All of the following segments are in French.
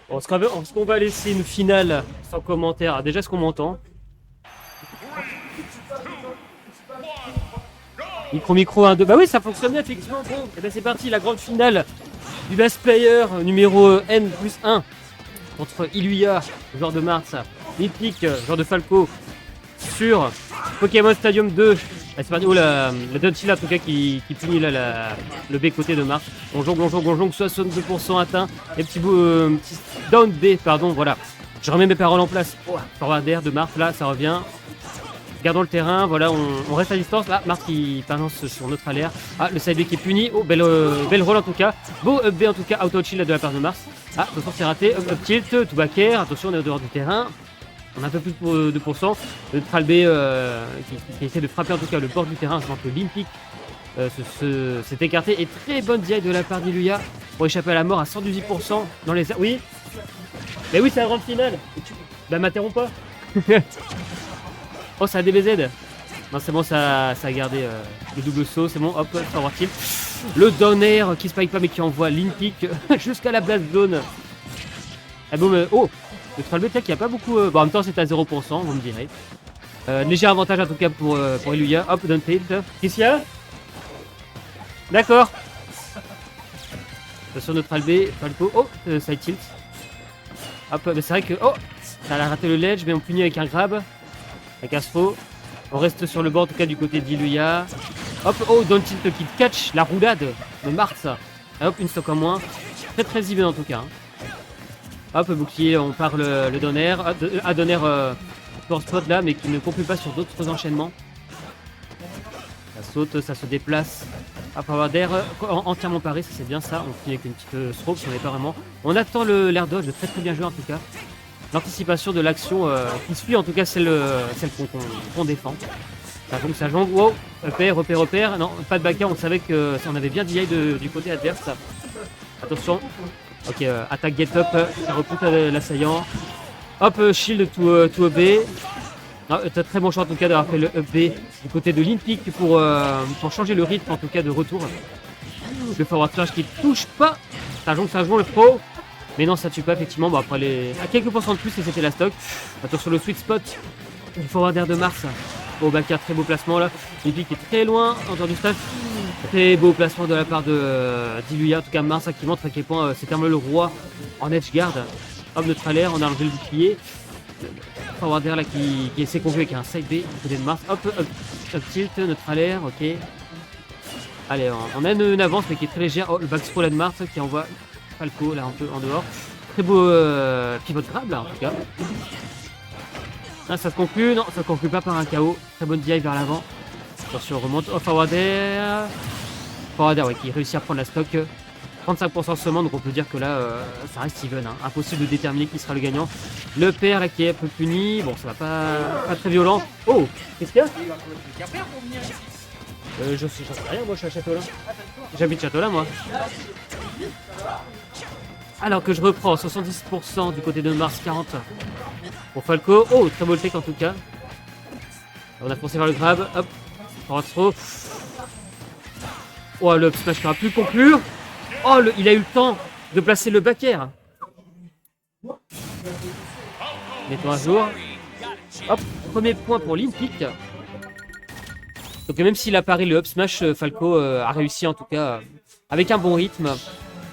Bon, est-ce qu'on va laisser une finale sans commentaire? Ah, déjà, est-ce qu'on m'entend? Micro 1, 2. Bah oui, ça fonctionne bien, effectivement. Bon, et ben c'est parti, la grande finale du Last Player numéro N+1 contre Iluya, joueur de Mars, Mythic, joueur de Falco, sur Pokémon Stadium 2. Ah, c'est parti. Oh, la Donchilla, en tout cas, qui punit là, le B côté de Mars. On jongle, 62% atteint. Et petit down B, pardon, voilà. Je remets mes paroles en place. Oh, forward air de Mars, là, ça revient. Gardons le terrain, voilà, on reste à distance. Là, Mars qui balance sur notre alerte. Ah, le side B qui est puni. Oh, belle roll en tout cas. Beau up B en tout cas, auto chill de la part de Mars. Ah, attention, c'est raté. Up tilt, tout back air. Attention, on est au dehors du terrain. On a un peu plus de %. Le neutral B qui essaie de frapper en tout cas le bord du terrain. Je pense que l'Impic s'est écarté. Et très bonne DI de la part d'Iluya pour échapper à la mort à 118% dans les airs. Oui. Mais oui, c'est la grande finale. Bah, m'interromps pas. Oh, ça a DBZ. Non, c'est bon, ça a gardé le double saut. C'est bon, hop, forward tilt. Le down air qui spike pas mais qui envoie l'Impic jusqu'à la blast zone. Ah bon, oh, le troll B tech, il n'y a pas beaucoup. Bon, en même temps, c'est à 0%, vous me direz. Léger avantage en tout cas pour Iluya. Hop, down tilt. Qu'est-ce qu'il y a? D'accord. Attention, neutral B, Falco. Oh, side tilt. Hop, mais c'est vrai que. Oh, ça a raté le ledge, mais on punit avec un grab. Avec Astro. On reste sur le bord en tout cas du côté d'Iluya. Hop, oh, down tilt qui catch la roulade de Mars. Et hop, une stock en moins. Très très even en tout cas. Hop, bouclier, on part le down air. À down air pour spot là, mais qui ne conclut pas sur d'autres enchaînements. Ça saute, ça se déplace. Hop, forward air entièrement paré, ça c'est bien ça. On finit avec une petite stroke, si on n'est pas vraiment. On attend l'air dodge, très très bien joué en tout cas. L'anticipation de l'action qui suit, en tout cas celle qu'on défend. Ça jongle, ça jongle. Wow, repère. Non, pas de backer, on savait que on avait bien DI du côté adverse. Attention. Ok, attaque get up, ça repousse l'assaillant. Hop, shield to up B. Très bon choix en tout cas d'avoir fait le up B du côté de l'Impic pour changer le rythme en tout cas de retour. Le forward flash qui touche pas. Ça jongle le pro. Mais non, ça tue pas effectivement. Bon, après à quelques pourcents de plus et c'était la stock. Attention le sweet spot du forward air de Mars. Au backer, très beau placement là. L'Impic est très loin en dehors du staff. Très beau placement de la part d'Iluya. En tout cas, Mars qui montre à quel point c'est le roi en edge guard. Hop, neutral air, on a enlevé le bouclier. Forward air là qui essaie de avec un side B du côté de Mars. Hop, up tilt, neutral air, ok. Allez, on a une avance mais qui est très légère. Oh, le backstroll là de Mars qui envoie Falco là un peu en dehors. Très beau pivot grab là en tout cas. Ah, ça se conclut, non, ça se conclut pas par un KO. Très bonne DI vers l'avant. Attention, on remonte. Oh, forward air. Forward air, ouais, qui réussit à prendre la stock. 35% seulement, donc on peut dire que là, ça reste even. Hein. Impossible de déterminer qui sera le gagnant. Le père là qui est un peu puni. Bon, ça va pas très violent. Oh, qu'est-ce qu'il y a? Je sais rien, moi je suis à Châteaulin. J'habite Châteaulin, moi. Alors que je reprends 70% du côté de Mars, 40% pour Falco. Oh, très beau tech en tout cas. On a foncé vers le grab. Hop, forward throw. Oh, le up smash qui aura pu conclure. Oh, il a eu le temps de placer le back air. Mettons à jour. Hop, premier point pour l'Impic. Donc même s'il apparaît le up smash, Falco a réussi en tout cas avec un bon rythme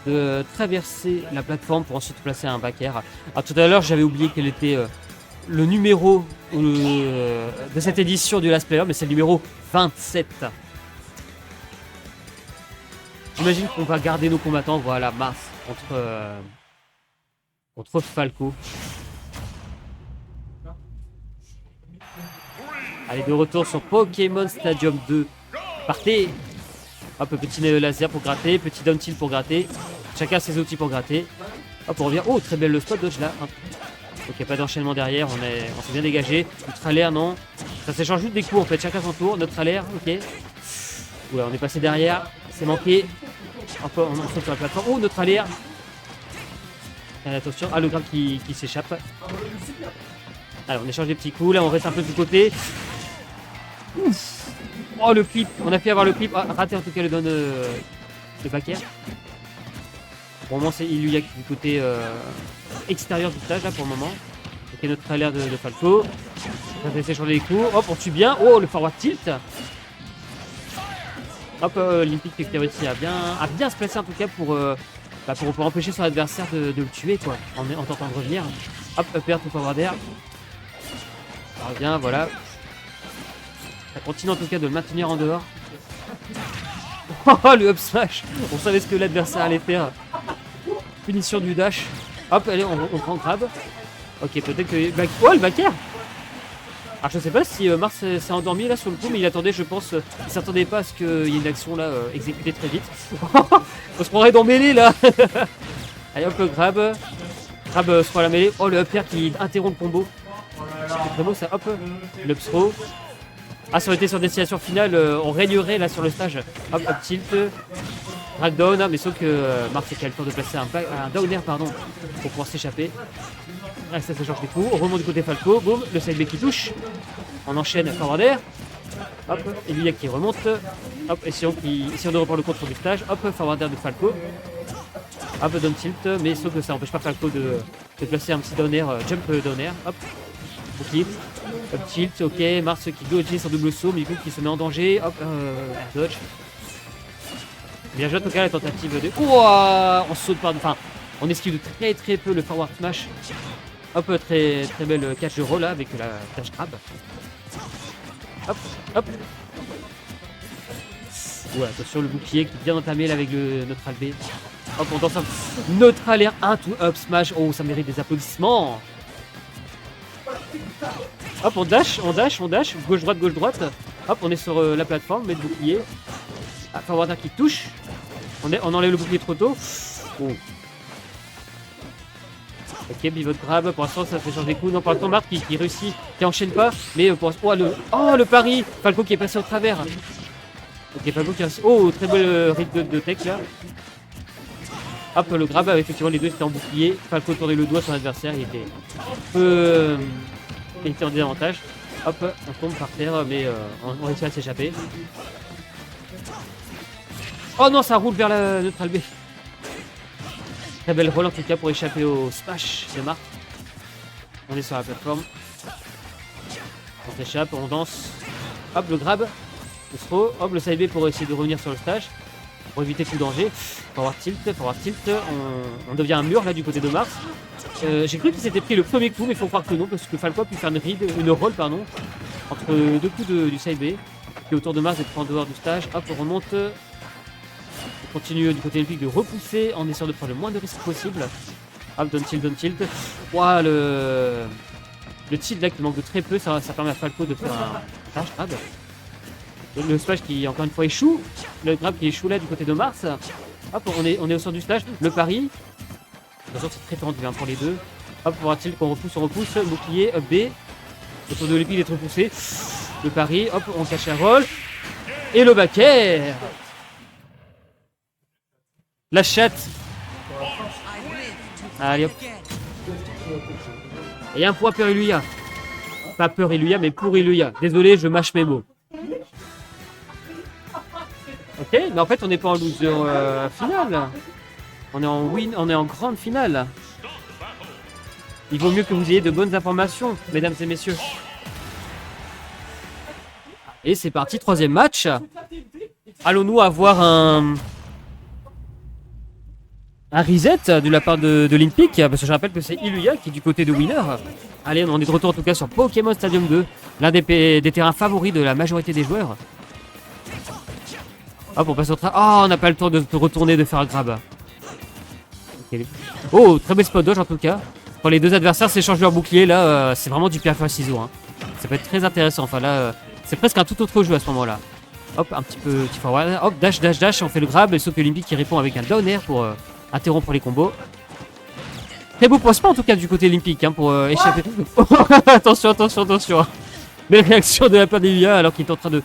de traverser la plateforme pour ensuite placer un back air. Alors tout à l'heure j'avais oublié quel était le numéro de cette édition du Last Player, mais c'est le numéro 27. J'imagine qu'on va garder nos combattants, voilà, Mars contre Falco. Allez, de retour sur Pokémon Stadium 2. Partez. Hop, petit laser pour gratter, petit down tilt pour gratter. Chacun ses outils pour gratter. Hop, on revient. Oh, très belle le spot dodge là. Hop. Ok, pas d'enchaînement derrière, on s'est bien dégagé. Neutral air, non. Ça s'échange juste des coups en fait, chacun son tour. Neutral air, ok. Ouais, on est passé derrière, c'est manqué. Hop, on saute sur la plateforme. Oh, neutral air. Attention, ah, le grab qui s'échappe. Alors on échange des petits coups, là on reste un peu du côté. Ouf. Oh le clip, on a fait avoir le clip, raté en tout cas le donne de Baker. Pour le moment c'est Illuya qui est du côté extérieur du stage là pour le moment. Ok, notre alerte de Falco. On va essayer d'échanger les coups, hop on tue bien, oh le forward tilt. Hop, Olympique qui a réussi à bien se placer en tout cas pour empêcher son adversaire de le tuer quoi, en tentant de revenir. Hop, upper tout forward air. Ça revient, voilà. Ça continue en tout cas de le maintenir en dehors. Oh le up smash. On savait ce que l'adversaire allait faire. Punition du dash. Hop, allez, on prend grab. Ok, peut-être que... Oh le backer. Alors je sais pas si Mars s'est endormi là sur le coup, mais il attendait, je pense, il s'attendait pas à ce qu'il y ait une action là exécutée très vite. On se prendrait dans mêlée là. Allez hop, grab. Grab sur la mêlée. Oh le up air qui interrompt le combo. C'est très beau ça, hop. L'up throw. Ah, si on était sur destination finale, on régnerait là sur le stage. Hop, up tilt. Drag down, hein, mais sauf que Mars a le temps de placer un down air pardon, pour pouvoir s'échapper. Ah, ça s'échange des coups. On remonte du côté Falco. Boum, le side B qui touche. On enchaîne forward air. Hop, Illuya qui remonte. Hop, essayons de reprendre le contrôle du stage. Hop, forward air de Falco. Hop, down tilt, mais sauf que ça n'empêche pas Falco de placer un petit down air, jump down air. Hop, bouclier. Up tilt, ok, Mars qui dodge son double saut, mais du coup qui se met en danger. Hop, air dodge. Bien joué en tout cas la tentative de... Ouah, on saute par... Enfin, on esquive de très peu le forward smash. Hop, très belle catch de roll là avec la dash grab. Hop, hop. Ouais, attention le bouclier qui est bien entamé là avec le neutral B. Hop, on danse un neutral air 1 to up smash. Oh, ça mérite des applaudissements. Hop, on dash. Gauche-droite. Hop, on est sur la plateforme, met le bouclier. Ah, forward air qui touche. On enlève le bouclier trop tôt. Oh. Ok, pivot grab, pour l'instant ça fait changer des coups. Non, pour l'instant Marc qui réussit, qui enchaîne pas. Mais pour l'instant, le pari. Falco qui est passé au travers. Ok, Falco qui a... Oh, très beau rythme de tech là. Hop, le grab, effectivement les deux étaient en bouclier. Falco tournait le doigt sur l'adversaire, il était il était en désavantage. Hop, on tombe par terre, mais on réussit à s'échapper. Oh non, ça roule vers la neutral B. Très belle roll en tout cas pour échapper au smash de Marc. On est sur la plateforme. On s'échappe, on danse. Hop, le grab. Le throw. Hop, le side B pour essayer de revenir sur le stage. Pour éviter tout danger. Forward tilt. On devient un mur là du côté de Mars. J'ai cru qu'il s'était pris le premier coup, mais il faut croire que non, parce que Falco a pu faire une roll pardon, entre deux coups du side B. Qui autour de Mars d'être en dehors du stage. Hop, on remonte. On continue du côté olympique de repousser en essayant de prendre le moins de risques possible. Hop, down tilt. Ouah, le tilt là qui manque de très peu, ça permet à Falco de faire un dash grab. Le smash qui encore une fois échoue. Le grab qui échoue là du côté de Mars. Hop, on est au centre du stage. Le pari. De toute façon, c'est très tendu hein, pour les deux. Hop, pour tilt qu'on repousse. Bouclier, up B. Autour de l'olympique d'être repoussé. Le pari, hop, on cache un roll. Et le back air. La chatte. Allez hop. Et un point pour Illuya. Pas peur Illuya, mais pour Illuya. Désolé, je mâche mes mots. Ok, mais en fait on n'est pas en loser finale. On est en win, on est en grande finale. Il vaut mieux que vous ayez de bonnes informations, mesdames et messieurs. Et c'est parti, troisième match. Allons-nous avoir un reset de la part de l'Olympique, parce que je rappelle que c'est Illuya qui est du côté de winner. Allez, on est de retour en tout cas sur Pokémon Stadium 2, l'un des terrains favoris de la majorité des joueurs. Hop, on passe au oh, on n'a pas le temps de retourner, de faire un grab. Okay. Oh, très bel spot dodge en tout cas. Quand les deux adversaires s'échangent leur bouclier, là, c'est vraiment du pierre feuille ciseaux. Hein. Ça peut être très intéressant. Enfin là, c'est presque un tout autre jeu à ce moment-là. Hop, un petit forward. Hop, dash, on fait le grab. Et sauf que Olympique qui répond avec un down air pour interrompre les combos. Très beau poissement en tout cas du côté olympique hein, pour échapper. Attention. Belle réaction de la part d'Illuya alors qu'il est en train de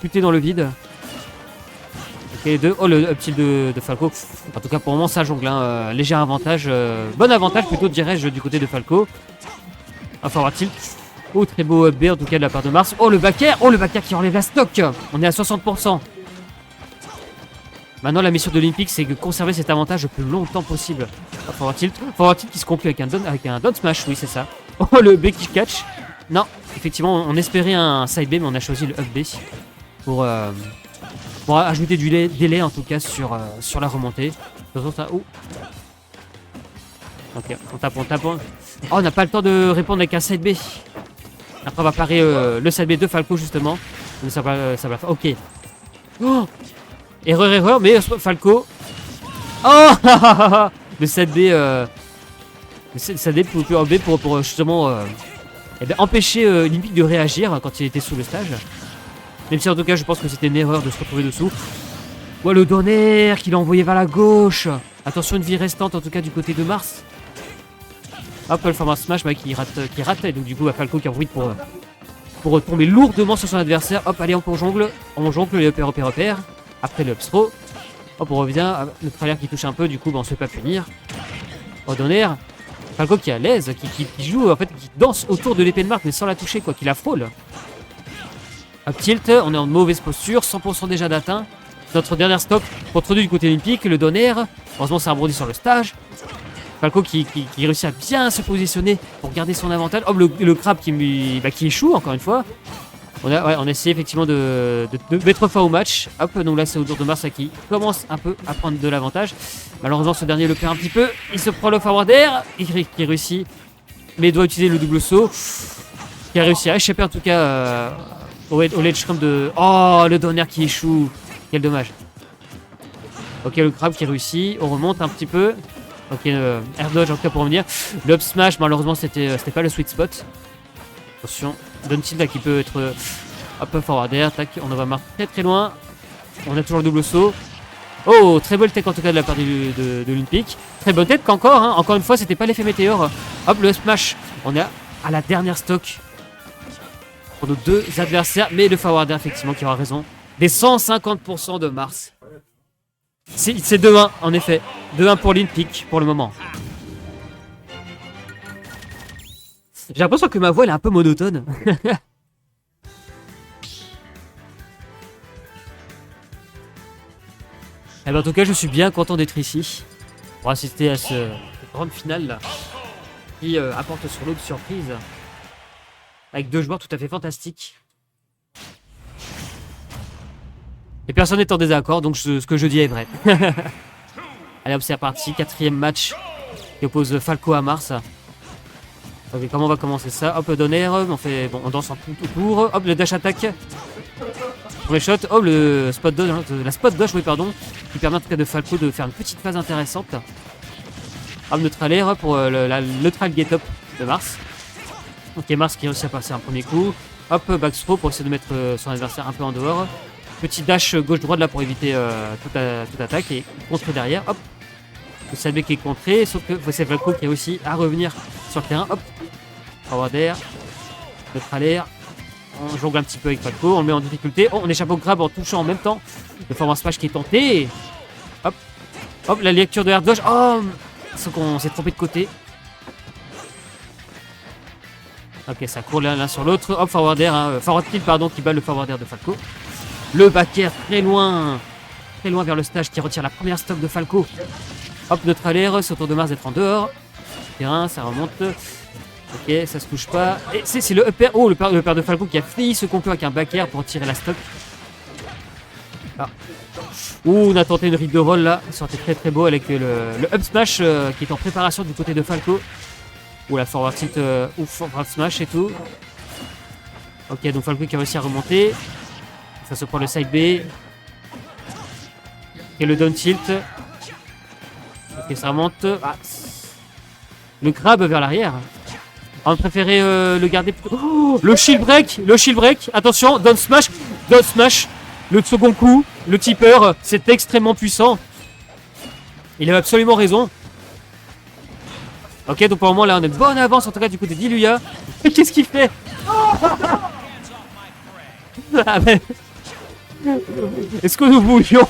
lutter dans le vide. Ok, oh le up tilt de Falco. En tout cas pour le moment ça jongle. Hein, léger avantage. Bon avantage plutôt dirais-je du côté de Falco. Un forward tilt. Oh, très beau up B en tout cas de la part de Mars. Oh, le back air. Oh, le back air qui enlève la stock. On est à 60%. Maintenant, la mission de l'Olympique, c'est de conserver cet avantage le plus longtemps possible. Oh, forward tilt. Forward tilt qui se conclut avec un down smash. Oui, c'est ça. Oh, le B qui catch. Non, effectivement, on espérait un side B, mais on a choisi le up B pour ajouter du délai en tout cas sur la remontée. De toute façon, ça... Oh. Ok, on tape. Oh, on n'a pas le temps de répondre avec un side B. Après, on va parer le side B de Falco justement. Mais ça va faire. Ok. Oh, erreur, mais Falco. Oh, le side B. Le side B pour justement empêcher Olympique de réagir quand il était sous le stage. Même si en tout cas, je pense que c'était une erreur de se retrouver dessous. Oh, le donner qu'il a envoyé vers la gauche. Attention, une vie restante en tout cas du côté de Mars. Hop, le format smash qui rate. Et donc du coup, Falco qui en profite pour tomber lourdement sur son adversaire. Hop, allez, on jongle les repères. Après le up throw. Hop, on revient. Le travers qui touche un peu, du coup, on se fait pas punir. Oh, donner. Falco qui est à l'aise, qui joue, en fait, qui danse autour de l'épée de Marc, mais sans la toucher, quoi, qui la frôle. Up tilt, on est en mauvaise posture, 100% déjà d'atteint. Notre dernière stock contre du côté olympique, le donner. Heureusement, c'est rebondi sur le stage. Falco qui réussit à bien se positionner pour garder son avantage. Oh, le crabe qui échoue, encore une fois. On a essayé effectivement de mettre fin au match. Hop, donc là, c'est au tour de Mars qui commence un peu à prendre de l'avantage. Malheureusement, ce dernier le perd un petit peu. Il se prend le forward air. Qui réussit, mais il doit utiliser le double saut. Qui a réussi à échapper en tout cas au ledge camp de... Oh, le donner qui échoue. Quel dommage. Ok, le crabe qui réussit. On remonte un petit peu. Ok, air dodge en tout cas pour revenir. Le up smash, malheureusement, c'était pas le sweet spot. Attention, down tilt là qui peut être un forward air. Tac, on en va marquer très loin. On a toujours le double saut. Oh, très belle tech en tout cas de la part de l'Olympique. Très bonne tech qu'encore, hein. Encore une fois, c'était pas l'effet météore. Hop, le smash. On est à la dernière stock pour nos deux adversaires. Mais le forward air, effectivement, qui aura raison. Des 150% de Mars. C'est 2-1 en effet. 2-1 pour l'Olympique pour le moment. J'ai l'impression que ma voix elle est un peu monotone. Eh ben, en tout cas, je suis bien content d'être ici pour assister à cette grande finale là, qui apporte sur l'autre surprise avec deux joueurs tout à fait fantastiques. Et personne n'est en désaccord, donc ce que je dis est vrai. Allez hop, c'est reparti, 4e match qui oppose Falco à Mars. Ok, comment on va commencer ça? Hop, donner, on danse en tout autour. Hop, le dash attack. Premier shot, hop, le spot dodge, la spot dodge, oui, pardon, qui permet en tout cas de Falco de faire une petite phase intéressante. Hop, neutral air pour le neutral get up de Mars. Ok, Mars qui réussit à passer un premier coup. Hop, back throw pour essayer de mettre son adversaire un peu en dehors. Petit dash gauche-droite là pour éviter toute attaque et contre derrière. Hop, le side qui est contré, sauf que c'est Falco qui réussit à revenir sur le terrain. Hop, forward air, neutral air. On jongle un petit peu avec Falco, on le met en difficulté. Oh, on échappe au grab en touchant en même temps. Le forward smash qui est tenté. Hop, hop, la lecture de air dodge. Oh, sauf qu'on s'est trompé de côté. Ok, ça court l'un sur l'autre. Hop, forward air, hein, forward kill pardon, qui bat le forward air de Falco. Le back air très loin vers le stage qui retire la première stock de Falco. Hop, neutral air, c'est au tour de Mars d'être en dehors. Terrain, ça remonte. Ok, ça se touche pas. Et c'est le up air. Oh, le père de Falco qui a failli se conclure avec un back air pour tirer la stock. Ah. Ouh, on a tenté une rip de roll là. Ça aurait été très beau avec le up smash qui est en préparation du côté de Falco. Ou la forward tilt ou forward smash et tout. Ok, donc Falco qui a réussi à remonter. Ça se prend le side B. Et le down tilt. Ok, ça remonte. Ah. Le grab vers l'arrière. On préférait le garder plutôt. Oh, le shield break. Attention, down smash. Le second coup, le tipper, c'est extrêmement puissant. Il avait absolument raison. Ok, donc pour le moment là on est bonne avance en tout cas du côté d'Iluya. Qu'est-ce qu'il fait? Ah, mais... Est-ce que nous voulions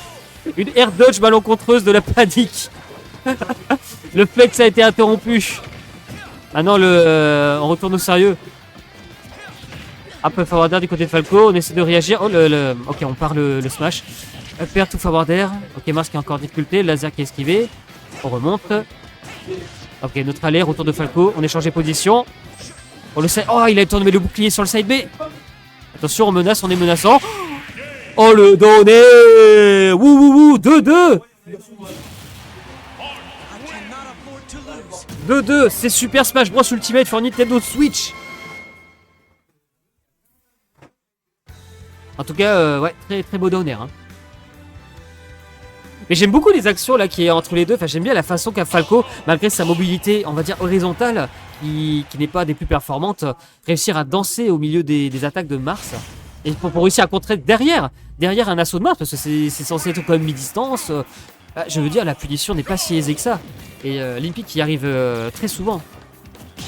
une air dodge malencontreuse de la panique? Le flex a été interrompu. Ah non, on retourne au sérieux. Hop, forward air du côté de Falco. On essaie de réagir. Oh, ok, on part le smash. Up air to forward air. Ok, Mars qui a encore difficulté. Laser qui est esquivé. On remonte. Ok, notre alerte, retour de Falco. On est changé position. On le sait. Oh, il a tourné le bouclier sur le side B. Attention, on menace, on est menaçant. Oh, le donné. Wouh, wouh, wouh. 2-2. 2-2. C'est Super Smash Bros Ultimate for Nintendo Switch. En tout cas, ouais, très, très beau downer. Hein. Mais j'aime beaucoup les actions là qui est entre les deux. Enfin, j'aime bien la façon qu'a Falco, malgré sa mobilité, on va dire horizontale, qui n'est pas des plus performantes, réussir à danser au milieu des attaques de Mars. Et pour réussir à contrer derrière un assaut de Mars, parce que c'est censé être quand même mi-distance. Je veux dire, la punition n'est pas si aisée que ça. Et Limpy qui arrive très souvent.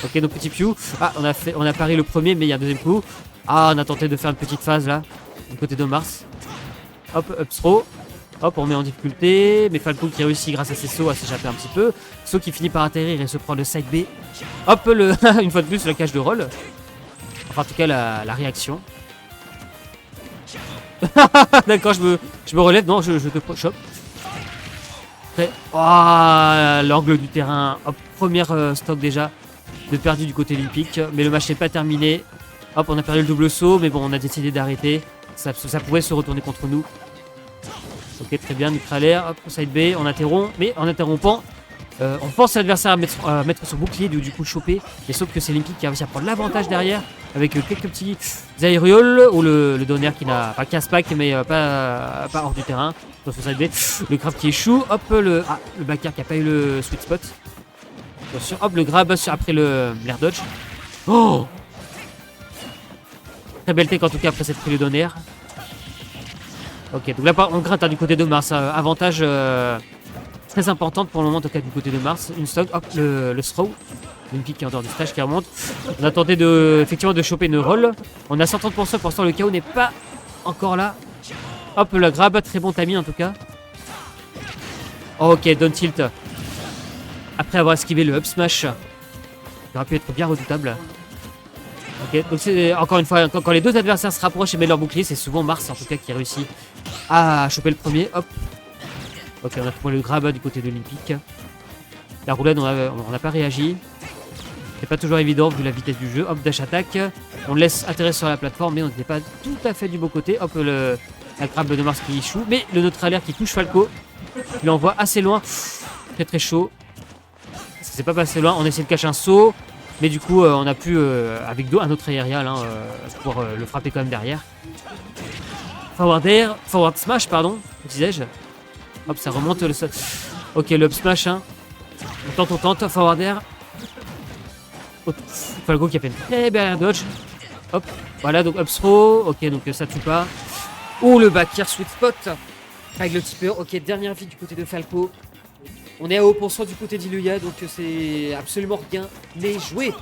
Ok, donc petit Pew. Ah, on a paré le premier, mais il y a un deuxième coup. Ah, on a tenté de faire une petite phase là, du côté de Mars. Hop, up throw. Hop, on met en difficulté, mais Falco qui réussit grâce à ses sauts à s'échapper un petit peu. Saut qui finit par atterrir et se prend le side B. Hop, une fois de plus, le cache de roll. Enfin, en tout cas, la réaction. D'accord, je me relève. Non, je te chope. Oh, l'angle du terrain. Hop, première stock déjà de perdu du côté olympique. Mais le match n'est pas terminé. Hop, on a perdu le double saut, mais bon, on a décidé d'arrêter. Ça pouvait se retourner contre nous. Ok, très bien, neutralaire, hop, side B, on interrompt, mais en interrompant, on force l'adversaire à mettre son bouclier, du coup choper, mais sauf que c'est Limpy qui a réussi à prendre l'avantage derrière, avec quelques petits aérioles, ou le donner qui n'a pas casse-pack, mais pas hors du terrain, dans son side B, le grab qui échoue, hop, le back air qui n'a pas eu le sweet spot, attention, hop, le grab après l'air dodge, oh, très belle tech en tout cas après cette prise de donner. Ok, donc là on gratte du côté de Mars, avantage très important pour le moment en tout cas du côté de Mars, une stock, hop, le throw, une pique qui est en dehors du stage qui remonte, on a tenté effectivement de choper une roll, on a 130%, pour l'instant le KO n'est pas encore là, hop, la grab, très bon timing en tout cas, ok, down tilt, après avoir esquivé le up smash, il aurait pu être bien redoutable. Ok, donc c'est encore une fois, quand les deux adversaires se rapprochent et mettent leur bouclier, c'est souvent Mars en tout cas qui réussit à choper le premier. Hop. Ok, on a trouvé le grab du côté de l'Olympique. La roulade, on n'a pas réagi. C'est pas toujours évident vu la vitesse du jeu. Hop, dash attaque. On laisse atterrir sur la plateforme, mais on n'était pas tout à fait du beau côté. Hop, la grab de Mars qui échoue. Mais le neutralaire qui touche Falco. Il l'envoie assez loin. Très très chaud. C'est pas passé loin. On essaie de cacher un saut. Mais du coup, on a pu, avec un autre aérial, pouvoir le frapper quand même derrière. Forward smash, pardon, disais-je. Hop, ça remonte le sol. Ok, le up smash, hein. On tente, forward air. Falco qui a fait une très belle dodge. Hop, voilà, donc up throw. Ok, donc ça tue pas. Oh, le back air sweet spot. Avec le tipeur. Ok, dernière vie du côté de Falco. On est à haut pourcent du côté d'Iluya, donc c'est absolument rien n'est joué.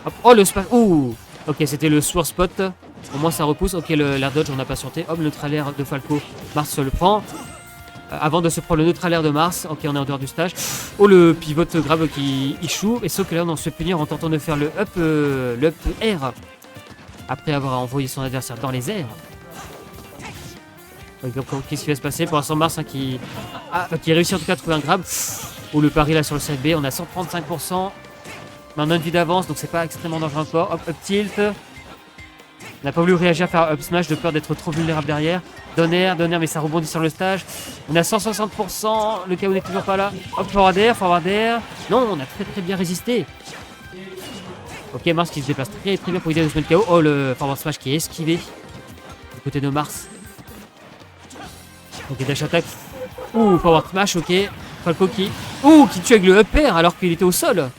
Hop. Oh, le spot. Ouh. Ok, c'était le soir spot. Au moins ça repousse. Ok, l'air dodge, on a patienté. Hop, le neutralaire de Falco. Mars se le prend. Avant de se prendre le neutralaire de Mars. Ok, on est en dehors du stage. Oh, le pivot grab qui échoue. Et sauf que là, on se fait punir en tentant de faire le up air. Après avoir envoyé son adversaire dans les airs. Qu'est-ce qui va se passer pour l'instant Mars qui réussit en tout cas à trouver un grab. Ou le pari là sur le side B, on a 135%. Mais on a une vie d'avance donc c'est pas extrêmement dangereux encore. Hop, up tilt. On n'a pas voulu réagir à faire up smash de peur d'être trop vulnérable derrière. Donner mais ça rebondit sur le stage. On a 160%, le KO n'est toujours pas là. Hop, forward air. Non, on a très très bien résisté. Ok, Mars qui se déplace très très bien pour aider à se mettre KO. Oh, le forward smash qui est esquivé du côté de Mars. Ok, dash attack. Ouh, forward smash, ok. Falco qui tue avec le up air alors qu'il était au sol.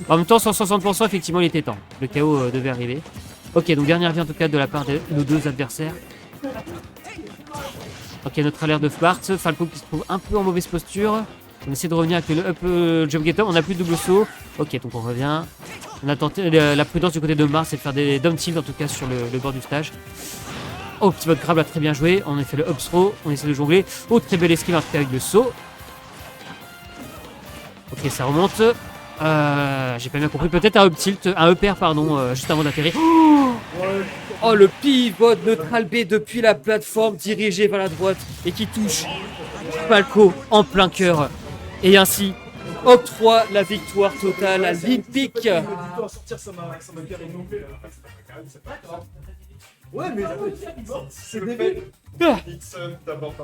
En même temps, 160%, effectivement, il était temps. Le KO devait arriver. Ok, donc dernière vie en tout cas de la part de nos deux adversaires. Ok, notre alerte de Fbart. Falco qui se trouve un peu en mauvaise posture. On essaie de revenir avec le up jump getter. On n'a plus de double saut. Ok, donc on revient. On a tenté la prudence du côté de Mars, c'est de faire des down tilt en tout cas sur le bord du stage. Oh, petit mode grab a très bien joué. On a fait le up throw. On essaie de jongler. Oh, très belle esquive en tout cas avec le saut. Ok, ça remonte. J'ai pas bien compris. Peut-être un up tilt, un up air, pardon, juste avant d'atterrir. Oh, le pivot neutral B depuis la plateforme dirigée vers la droite et qui touche Falco en plein cœur. Et ainsi octroie la victoire totale à l'Olympique. Ouais, mais c'est des Ah.